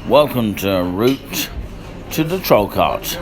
Welcome to Route to the Troll Cart.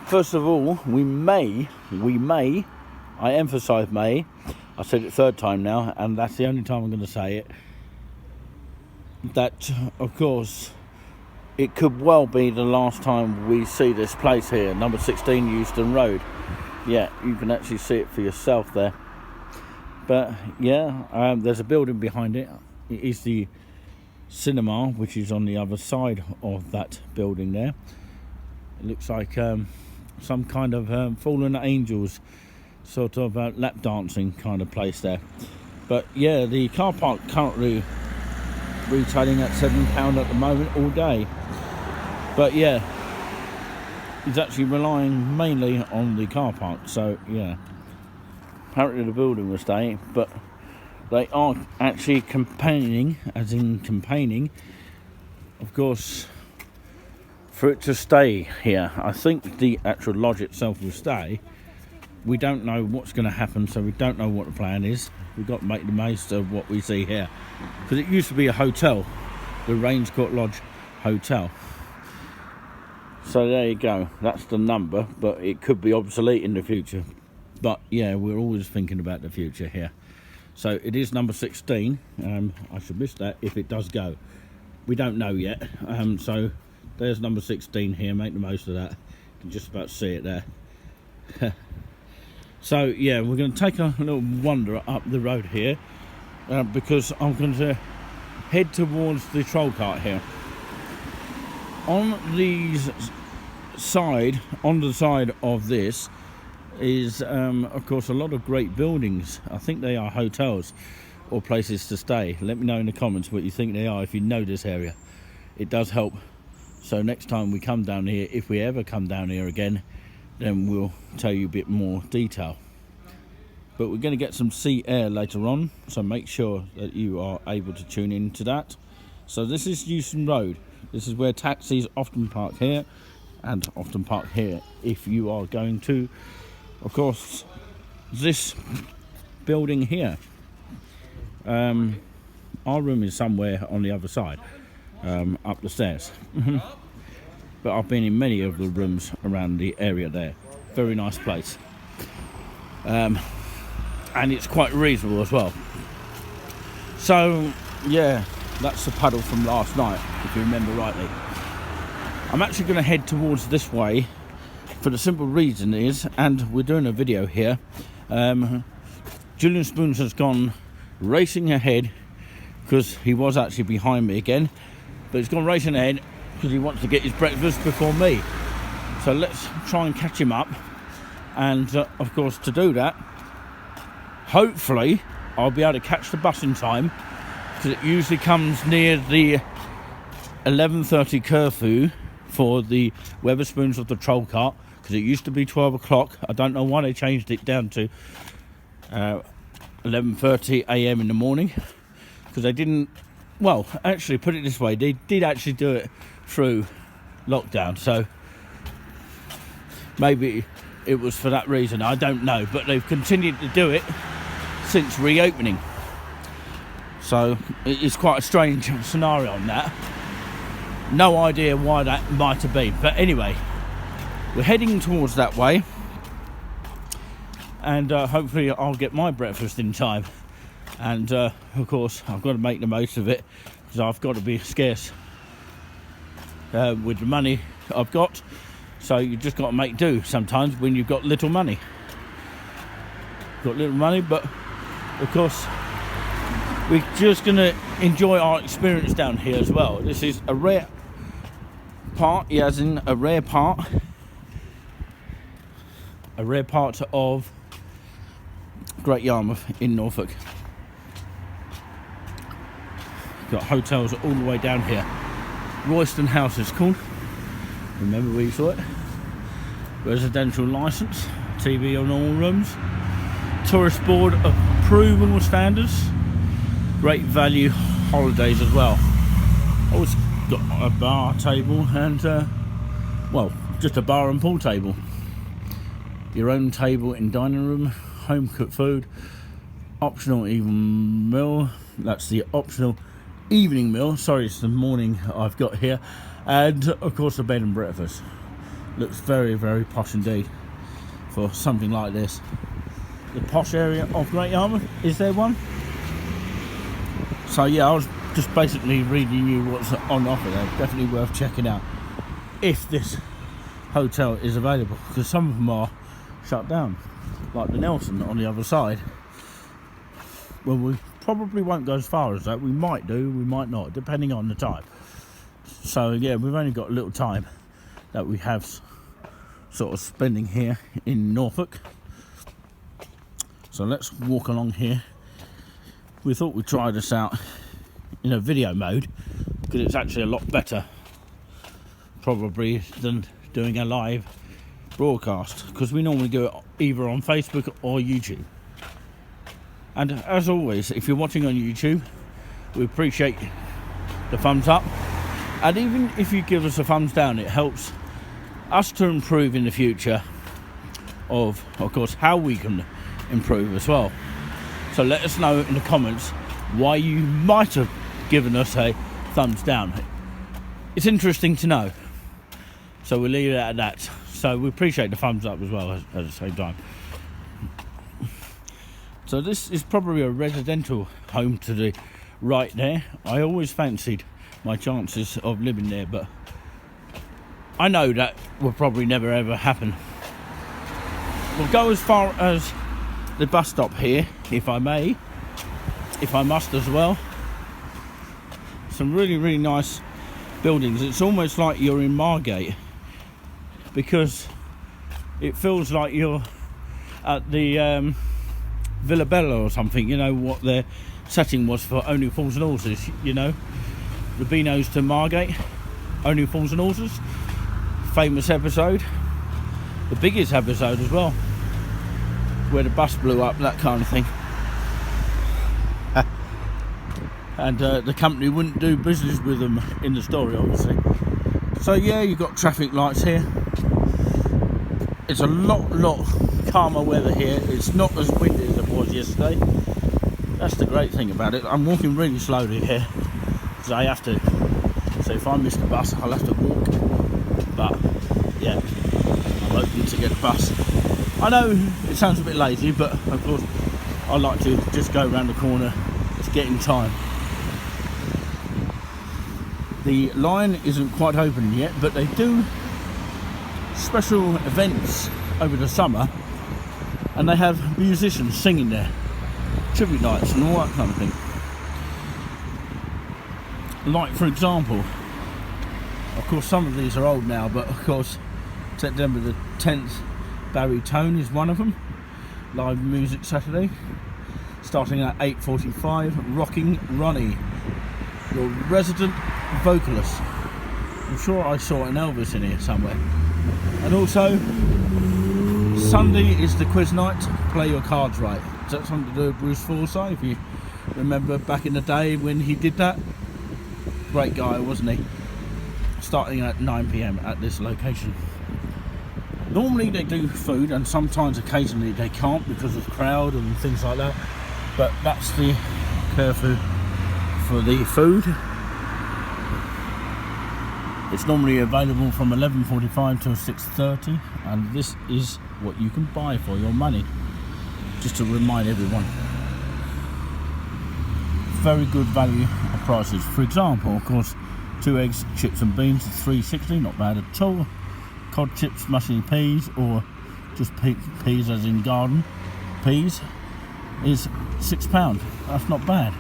First of all, we may, I emphasise may, I said it third time now, and that's the only time I'm going to say it, that, of course, it could well be the last time we see this place here, number 16 Euston Road. Yeah, you can actually see it for yourself there. But, yeah, there's a building behind it. It is the cinema, which is on the other side of that building there. It looks like some kind of fallen angels sort of lap dancing kind of place there. But yeah, the car park currently retailing at £7 at the moment all day. But yeah, it's actually relying mainly on the car park. So yeah, apparently the building will stay, but they are actually campaigning, of course, for it to stay here. I think the actual lodge itself will stay. We don't know what's going to happen, so we don't know what the plan is. We've got to make the most of what we see here, because it used to be a hotel, the Rains Court Lodge Hotel. So there you go, that's the number, but it could be obsolete in the future. But yeah, we're always thinking about the future here. So it is number 16. I should miss that if it does go. We don't know yet. So there's number 16 here, make the most of that. You can just about see it there. So yeah, we're going to take a little wander up the road here, because I'm going to head towards the troll cart here. On the side of this is of course a lot of great buildings. I think they are hotels or places to stay. Let me know in the comments what you think they are if you know this area. It does help. So next time we come down here, if we ever come down here again, then we'll tell you a bit more detail. But we're going to get some sea air later on, so make sure that you are able to tune in to that. So this is Euston Road. This is where taxis often park here, and often park here if you are going to, of course, this building here. Our room is somewhere on the other side, up the stairs. But I've been in many of the rooms around the area there. Very nice place. And it's quite reasonable as well. So, yeah, that's the puddle from last night, if you remember rightly. I'm actually going to head towards this way for the simple reason is, and we're doing a video here, Julian Spoons has gone racing ahead, because he was actually behind me again, but he's gone racing ahead because he wants to get his breakfast before me. So let's try and catch him up, and of course to do that, hopefully I'll be able to catch the bus in time, because it usually comes near the 11:30 curfew for the Weatherspoons of the Troll Cart, because it used to be 12 o'clock. I don't know why they changed it down to 11:30 a.m. in the morning, because they didn't, well, actually put it this way, they did actually do it through lockdown, so maybe it was for that reason, I don't know, but they've continued to do it since reopening. So it's quite a strange scenario on that. No idea why that might have been, but anyway, we're heading towards that way, and hopefully I'll get my breakfast in time. And of course I've got to make the most of it, because I've got to be scarce with the money I've got. So you just got to make do sometimes when you've got little money. But of course we're just going to enjoy our experience down here as well. This is a rare part, as in a rare part of Great Yarmouth in Norfolk. Got hotels all the way down here. Euston House is called. Remember we saw it. Residential licence, TV on all rooms, tourist board approval standards, great value holidays as well. Always got a bar table and well, just a bar and pool table. Your own table in dining room, home cooked food, optional evening meal. That's the optional evening meal. Sorry, it's the morning I've got here. And of course the bed and breakfast. Looks very, very posh indeed for something like this. The posh area of Great Yarmouth, is there one? So yeah, I was just basically reading you what's on offer there. Definitely worth checking out if this hotel is available, because some of them are shut down, like the Nelson on the other side. Well, we probably won't go as far as that. We might do, we might not, depending on the time. So yeah, we've only got a little time that we have sort of spending here in Norfolk. So let's walk along here. We thought we'd try this out in a video mode, because it's actually a lot better probably than doing a live broadcast, because we normally do it either on Facebook or YouTube. And as always, if you're watching on YouTube, we appreciate the thumbs up, and even if you give us a thumbs down, it helps us to improve in the future of course how we can improve as well. So let us know in the comments why you might have given us a thumbs down. It's interesting to know, so we'll leave it at that. So we appreciate the thumbs up as well at the same time. So this is probably a residential home to the right there. I always fancied my chances of living there, but I know that will probably never ever happen. We'll go as far as the bus stop here, if I must as well. Some really, really nice buildings. It's almost like you're in Margate, because it feels like you're at the Villa Bella or something. You know what their setting was for Only Fools and Horses, you know, the Beanos to Margate, Only Fools and Horses, famous episode, the biggest episode as well, where the bus blew up, that kind of thing. And the company wouldn't do business with them in the story, obviously. So yeah, you've got traffic lights here. It's a lot calmer weather here. It's not as windy as it was yesterday. That's the great thing about it. I'm walking really slowly here, because I have to. So if I miss the bus, I'll have to walk. But yeah, I'm hoping to get the bus. I know it sounds a bit lazy, but of course I like to just go around the corner to get in time. The line isn't quite open yet, but they do special events over the summer, and they have musicians singing there, tribute nights and all that kind of thing. Like, for example, of course some of these are old now, but of course September the 10th, Barry Tone is one of them. Live music Saturday, starting at 8:45. Rocking Ronnie, your resident vocalist. I'm sure I saw an Elvis in here somewhere. And also Sunday is the quiz night. Play your cards right. Is that something to do with Bruce Forsyth? If you remember back in the day when he did that, great guy, wasn't he? Starting at 9 p.m. at this location. Normally they do food, and sometimes occasionally they can't because of the crowd and things like that, but that's the curfew for the food. It's normally available from 11:45 till 6:30, and this is what you can buy for your money. just to remind everyone. Very good value of prices. For example, of course, 2 eggs, chips and beans, $3.60, not bad at all. Cod chips, mushy peas, or just peas as in garden peas, is £6. That's not bad.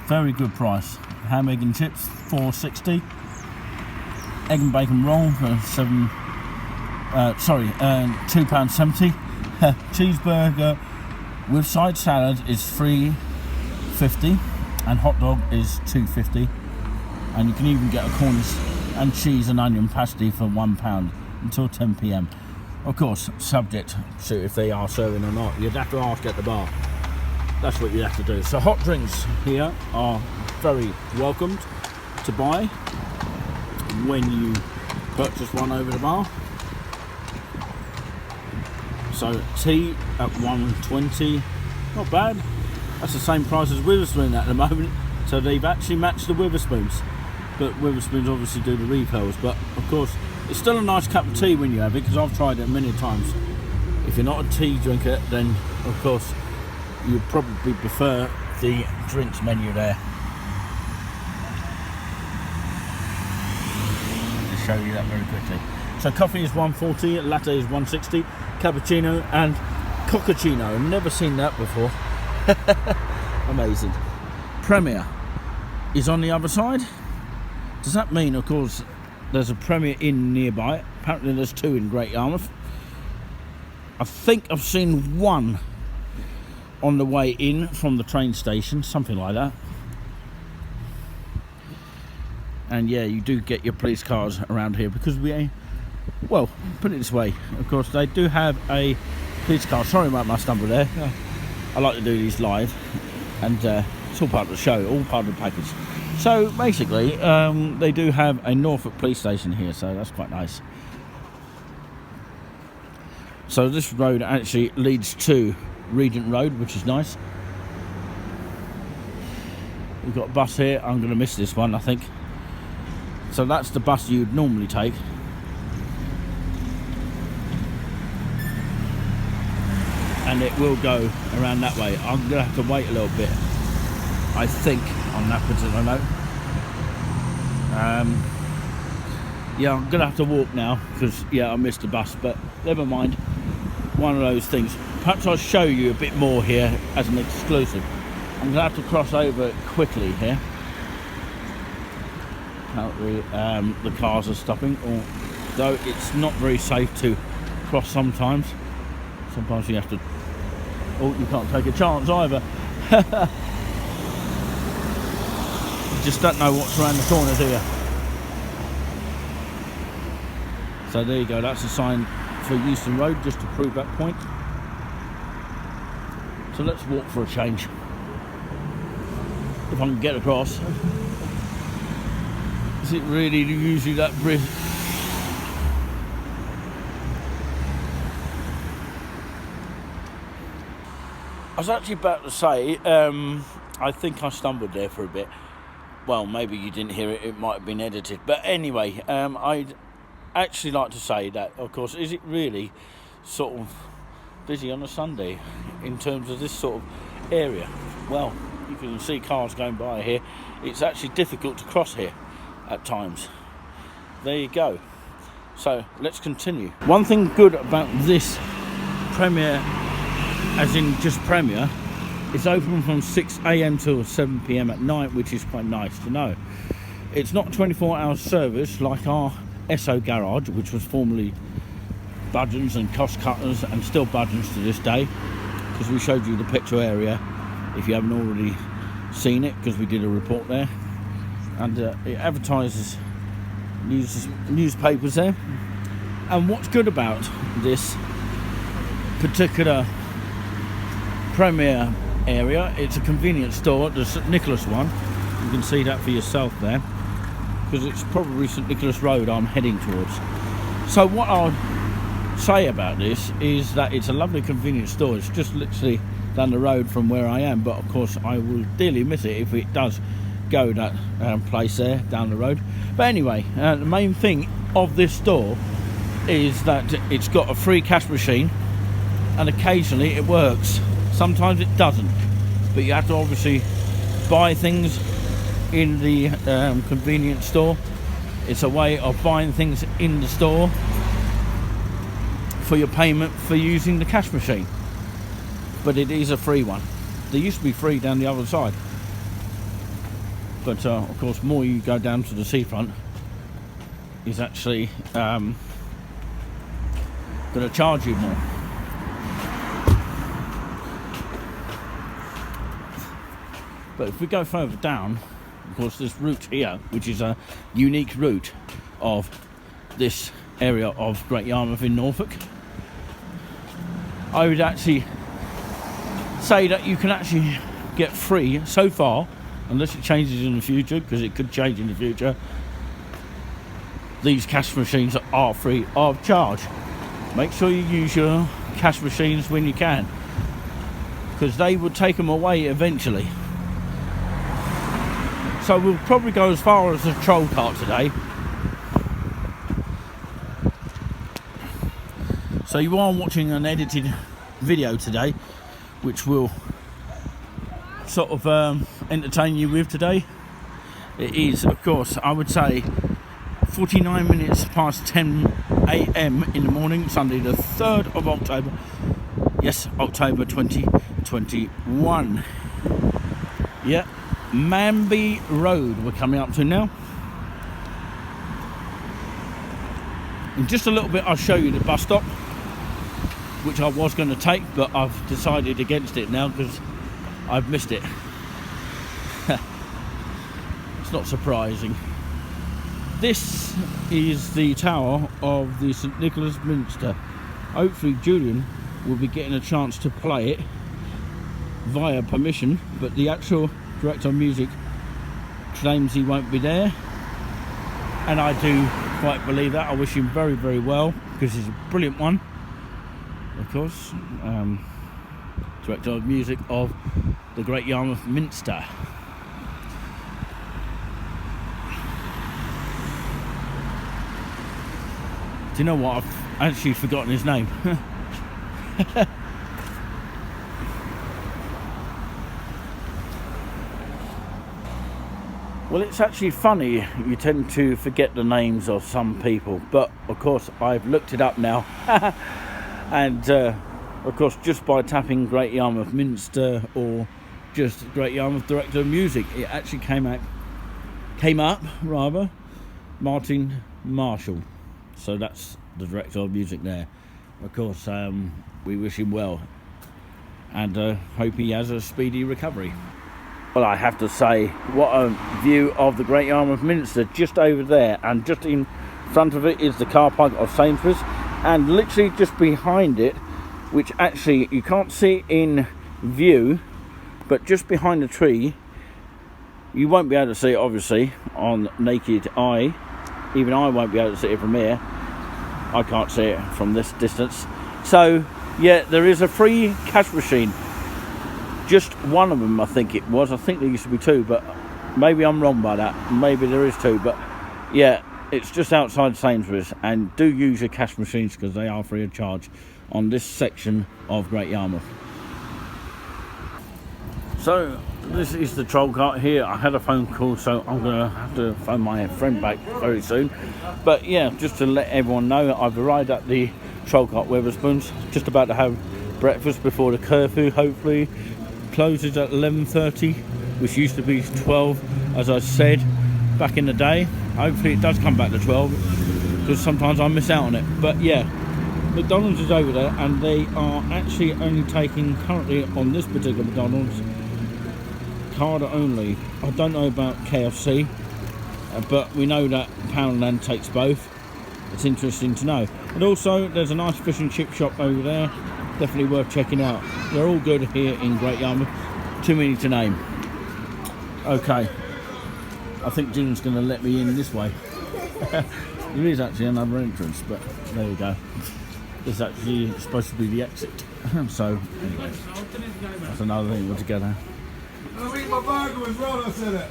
Very good price. Ham, egg and chips, $4.60. Egg and bacon roll for £2.70. Cheeseburger with side salad is $3.50, and hot dog is $2.50. And you can even get a Cornish and cheese and onion pasty for £1 until 10 p.m. Of course, subject to if they are serving or not. You'd have to ask at the bar. That's what you have to do. So hot drinks here are very welcomed to buy when you purchase one over the bar. So tea at $1.20, not bad. That's the same price as Witherspoon at the moment. So they've actually matched the Witherspoons. But Witherspoons obviously do the refills. But of course, it's still a nice cup of tea when you have it, because I've tried it many times. If you're not a tea drinker, then of course you'd probably prefer the drinks menu there. Just show you that very quickly. So coffee is $1.40, latte is $1.60, cappuccino and coccacino. I've never seen that before. Amazing. Premier is on the other side. Does that mean, of course, there's a Premier Inn nearby? Apparently there's 2 in Great Yarmouth. I think I've seen one on the way in from the train station, something like that. And yeah, you do get your police cars around here, because well, put it this way, of course, they do have a police car. Sorry about my stumble there. I like to do these live, and it's all part of the show, all part of the package. So basically, they do have a Norfolk police station here, so that's quite nice. So this road actually leads to Regent Road, which is nice. We've got a bus here. I'm going to miss this one, I think. So that's the bus you'd normally take. And it will go around that way. I'm going to have to wait a little bit, I think, on that particular note. Yeah, I'm going to have to walk now, because, yeah, I missed the bus, but never mind. One of those things. Perhaps I'll show you a bit more here as an exclusive. I'm going to have to cross over quickly here. Apparently, the cars are stopping, although it's not very safe to cross sometimes. Sometimes you have to... Oh, you can't take a chance either. You just don't know what's around the corner, do you? So there you go, that's a sign for Euston Road, just to prove that point. So let's walk for a change. If I can get across. Is it really usually that bridge? I was actually about to say, I think I stumbled there for a bit. Well, maybe you didn't hear it, it might have been edited. But anyway, I'd actually like to say that, of course, is it really sort of busy on a Sunday in terms of this sort of area? Well, you can see cars going by here. It's actually difficult to cross here at times. There you go. So let's continue. One thing good about this Premier, as in just Premier, it's open from 6 a.m. till 7 p.m. at night, which is quite nice to know. It's not 24-hour service like our Esso garage, which was formerly Budgeons and Cost Cutters, and still Budgeons to this day, because we showed you the petrol area if you haven't already seen it, because we did a report there. And it advertises newspapers there. And what's good about this particular Premier area, it's a convenience store, the St Nicholas one. You can see that for yourself there, because it's probably St Nicholas Road I'm heading towards. So what I'll say about this is that it's a lovely convenience store. It's just literally down the road from where I am, but of course I will dearly miss it if it does go that place there down the road. But anyway, the main thing of this store is that it's got a free cash machine and occasionally it works. Sometimes it doesn't, but you have to obviously buy things in the convenience store. It's a way of buying things in the store for your payment for using the cash machine, but it is a free one. They used to be free down the other side, but of course more you go down to the seafront is actually going to charge you more. But if we go further down, of course, this route here, which is a unique route of this area of Great Yarmouth in Norfolk, I would actually say that you can actually get free so far, unless it changes in the future, because it could change in the future. These cash machines are free of charge. Make sure you use your cash machines when you can, because they will take them away eventually. So we'll probably go as far as the troll cart today. So you are watching an edited video today, which will sort of entertain you with today. It is, of course, I would say 49 minutes past 10 a.m. in the morning, Sunday the 3rd of October. Yes, October 2021. Yeah. Manby Road we're coming up to now. In just a little bit I'll show you the bus stop, which I was going to take, but I've decided against it now because I've missed it. It's not surprising. This is the tower of the St Nicholas Minster. Hopefully Julian will be getting a chance to play it via permission, but the actual director of music claims he won't be there, and I do quite believe that. I wish him very, very well, because he's a brilliant one, of course. Director of music of the Great Yarmouth Minster. Do you know what? I've actually forgotten his name. Well, it's actually funny, you tend to forget the names of some people, but of course I've looked it up now. And of course, just by tapping Great Yarmouth Minster or just Great Yarmouth Director of Music, it actually came up Martin Marshall. So that's the Director of Music there. Of course, we wish him well, and hope he has a speedy recovery. Well, I have to say, what a view of the Great Yarmouth Minster just over there, and just in front of it is the car park of Sainsbury's, and literally just behind it, which actually you can't see in view, but just behind the tree, you won't be able to see it obviously on naked eye. Even I won't be able to see it from here. I can't see it from this distance. So yeah, there is a free cash machine. Just one of them, I think it was. I think there used to be two, but maybe I'm wrong by that. Maybe there is two, but yeah, it's just outside Sainsbury's. And do use your cash machines, because they are free of charge on this section of Great Yarmouth. So this is the troll cart here. I had a phone call, so I'm going to have to phone my friend back very soon. But yeah, just to let everyone know, I've arrived at the troll cart Wetherspoons. Just about to have breakfast before the curfew, hopefully. Closes at 11:30, which used to be 12, as I said back in the day. Hopefully it does come back to 12, because sometimes I miss out on it. But yeah, McDonald's is over there, and they are actually only taking currently on this particular McDonald's card only. I don't know about KFC, but we know that Poundland takes both. It's interesting to know. And also there's a nice fish and chip shop over there, definitely worth checking out. They're all good here in Great Yarmouth, too many to name. Okay, I think Julian's going to let me in this way. There is actually another entrance, but there we go. This is actually supposed to be the exit. So anyway, that's another thing altogether. I'll eat my burger as well, I said it.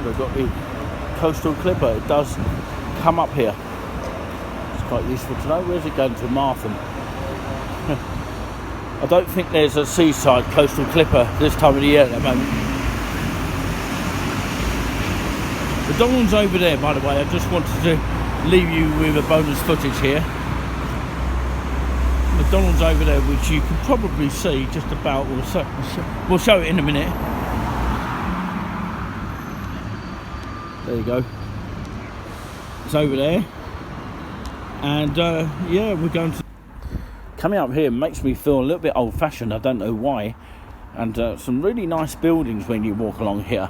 they've got the coastal clipper. It does come up here. It's quite useful to know. Where's it going to? Martham. I don't think there's a seaside coastal clipper this time of the year at the moment. McDonald's over there, by the way. I just wanted to leave you with a bonus footage here. McDonald's over there, which you can probably see just about. We'll show it in a minute. There you go. It's over there. And yeah, we're going to... Coming up here makes me feel a little bit old-fashioned. I don't know why. And some really nice buildings when you walk along here.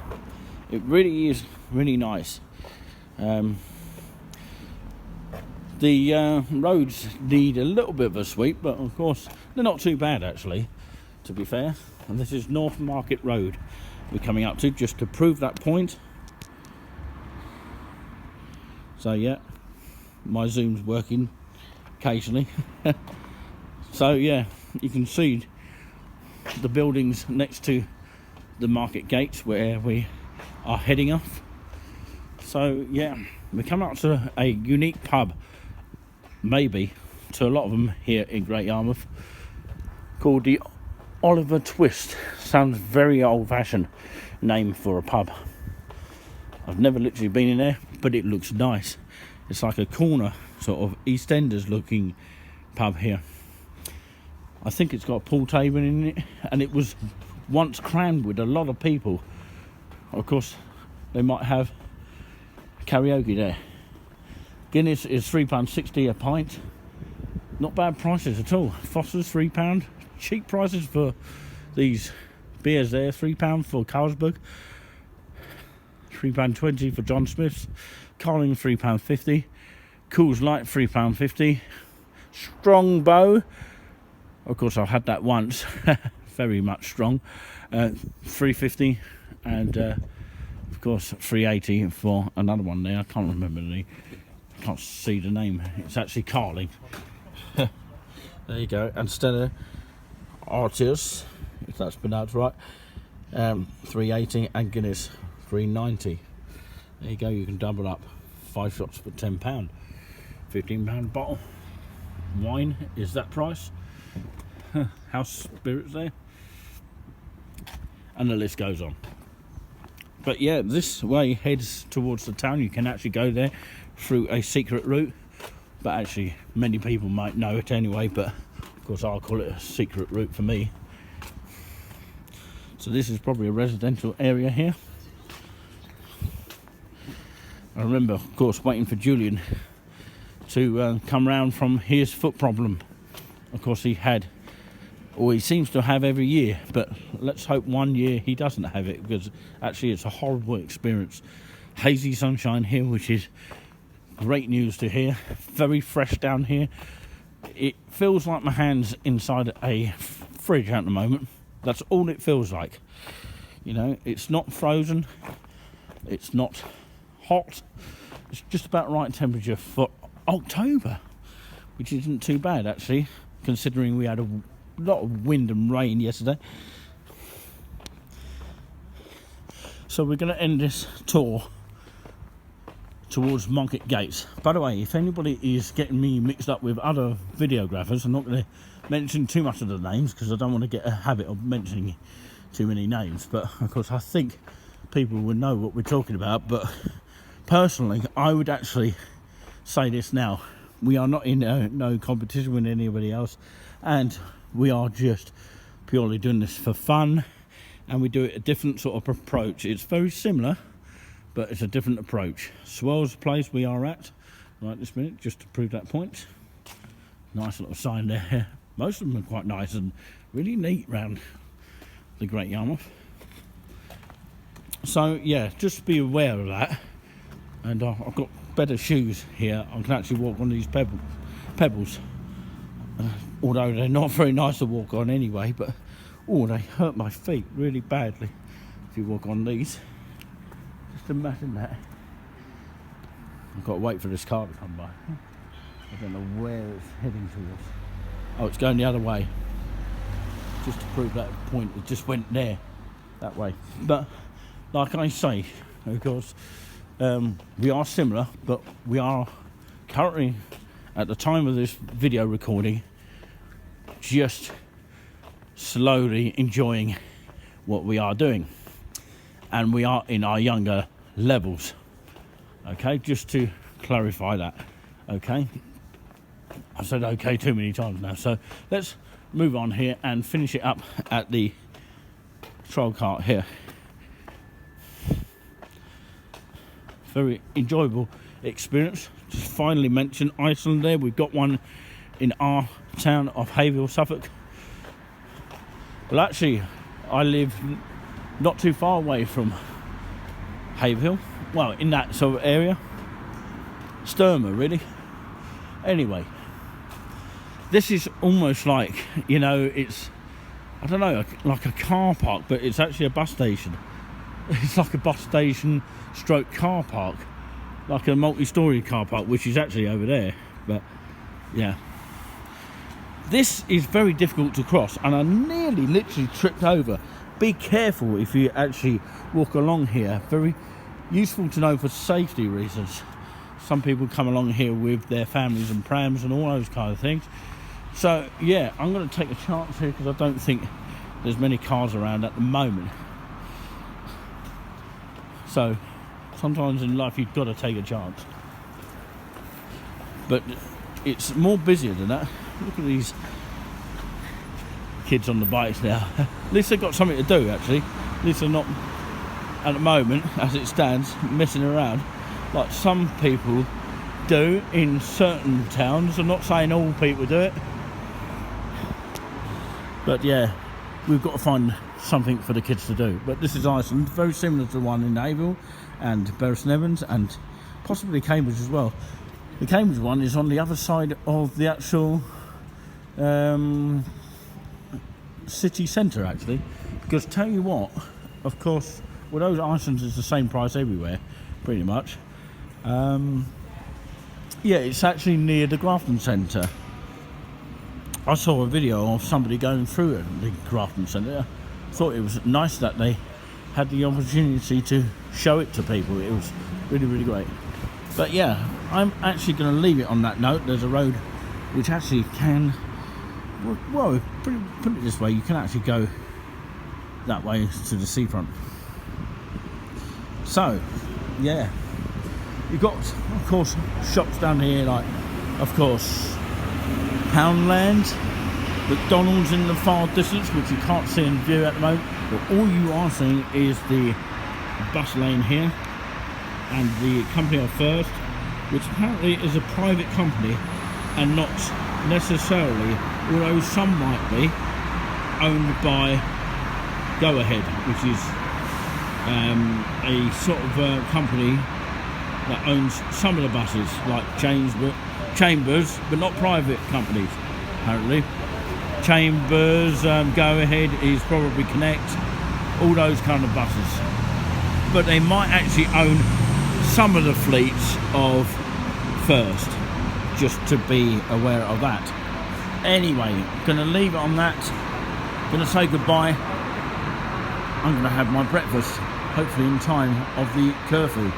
It really is really nice. The roads need a little bit of a sweep, but of course they're not too bad actually, to be fair. And this is North Market Road we're coming up to, just to prove that point. So yeah, my zoom's working occasionally. So yeah, you can see the buildings next to the market gates where we are heading off. So yeah, we come up to a unique pub, maybe to a lot of them here in Great Yarmouth, called the Oliver Twist. Sounds very old-fashioned name for a pub. I've never literally been in there, but it looks nice. It's like a corner sort of EastEnders looking pub here. I think it's got a pool table in it, and it was once crammed with a lot of people. Of course, they might have karaoke there. Guinness is £3.60 a pint. Not bad prices at all. Foster's £3. Cheap prices for these beers there. £3 for Carlsberg. £3.20 for John Smith's. Carling £3.50. Coors Light £3.50. Strongbow. Of course, I've had that once. Very much strong. £3.50. And of course £3.80 for another one there. I can't remember the... Can't see the name. It's actually Carling. There you go. And Stella Artius, if that's pronounced right, £3.80, and Guinness £3.90. There you go. You can double up 5 shots for £10. £15 bottle. Wine is that price. House spirits there, and the list goes on. But yeah, this way heads towards the town. You can actually go there through a secret route, but actually many people might know it anyway, but of course I'll call it a secret route for me. So this is probably a residential area here. I remember, of course, waiting for Julian to come round from his foot problem. Of course he had, or he seems to have every year, but let's hope one year he doesn't have it, because actually it's a horrible experience. Hazy sunshine here, which is great news to hear. Very fresh down here. It feels like my hand's inside a fridge at the moment. That's all it feels like. You know, it's not frozen. It's not hot. It's just about right temperature for October, which isn't too bad actually, considering we had a lot of wind and rain yesterday. So we're going to end this tour towards Market Gates. By the way, if anybody is getting me mixed up with other videographers, I'm not going to mention too much of the names because I don't want to get a habit of mentioning too many names, but of course I think people will know what we're talking about. But personally, I would actually say this now: we are not in no competition with anybody else, and we are just purely doing this for fun, and we do it a different sort of approach. It's very similar, but it's a different approach. Swell's the place we are at right this minute, just to prove that point. Nice little sign there. Most of them are quite nice and really neat round the Great Yarmouth. So yeah, just be aware of that. And I've got better shoes here. I can actually walk on these pebbles. Although they're not very nice to walk on anyway, but oh, they hurt my feet really badly if you walk on these. Just imagine that. I've got to wait for this car to come by. I don't know where it's heading towards. Oh, it's going the other way. Just to prove that point, it just went there, that way. But like I say, of course. We are similar, but we are currently, at the time of this video recording, just slowly enjoying what we are doing. And we are in our younger levels. Okay, just to clarify that. Okay, I've said okay too many times now, so let's move on here and finish it up at the troll cart here. Very enjoyable experience. Just finally mention Iceland there. We've got one in our town of Hayville, Suffolk. Well, actually, I live not too far away from Hayville. Well, in that sort of area. Sturmer, really. Anyway, this is almost like, you know, it's, I don't know, like a car park, but it's actually a bus station. It's like a bus station stroke car park, like a multi-storey car park, which is actually over there. But yeah, this is very difficult to cross, and I nearly literally tripped over. Be careful if you actually walk along here. Very useful to know for safety reasons. Some people come along here with their families and prams and all those kind of things. So yeah, I'm going to take a chance here because I don't think there's many cars around at the moment. So sometimes in life you've got to take a chance. But it's more busier than that. Look at these kids on the bikes now. At least they've got something to do, actually. At least they're not, at the moment, as it stands, messing around like some people do in certain towns. I'm not saying all people do it. But yeah, we've got to find something for the kids to do. But this is Iceland, very similar to the one in Hayville and Bury-St-Edmunds and possibly Cambridge as well. The Cambridge one is on the other side of the actual city centre, actually. Because tell you what, of course, although Iceland is the same price everywhere, pretty much. Yeah, it's actually near the Grafton Centre. I saw a video of somebody going through the Grafton Centre. I thought it was nice that they had the opportunity to show it to people. It was really, really great. But yeah, I'm actually going to leave it on that note. There's a road which actually can, well, put it this way, you can actually go that way to the seafront. So, yeah, you've got, of course, shops down here like, of course, Poundland, McDonald's in the far distance, which you can't see in view at the moment, but all you are seeing is the bus lane here and the company of First, which apparently is a private company and not necessarily, although some might be, owned by Go Ahead, which is a sort of company that owns some of the buses, like Chambers, but not private companies, apparently. Chambers, Go Ahead is probably Connect, all those kind of buses. But they might actually own some of the fleets of First, just to be aware of that. Anyway, gonna leave it on that. Gonna say goodbye. I'm gonna have my breakfast, hopefully in time of the curfew.